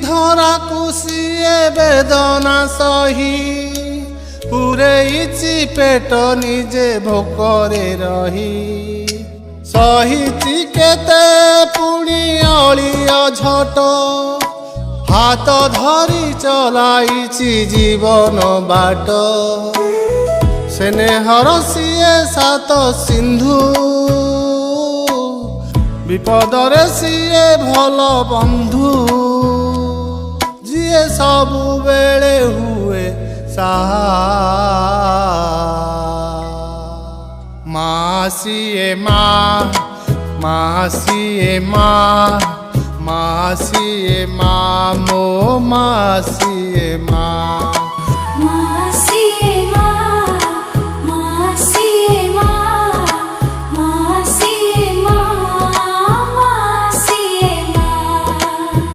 ଧରାକୁ ସିଏ ବେଦନା ସହି ପୁରେଇଛି ପେଟ ନିଜେ ଭୋକରେ ରହି ସହିଛି କେତେ ପୁଣି ଅଳିଅ ଝଟ ହାତ ଧରି ଚଲାଇଛି ଜୀବନ ବାଟ ସ୍ନେହର ସିଏ ସାତ ସିନ୍ଧୁ ବିପଦରେ ସିଏ ଭଲ ବନ୍ଧୁ ଯିଏ ସବୁବେଳେ ହୁଏ ସାହା ମା ସିଏ ମା ସିଏ ମା ସିଏ ମା ମୋ ମା ସିଏ ମା।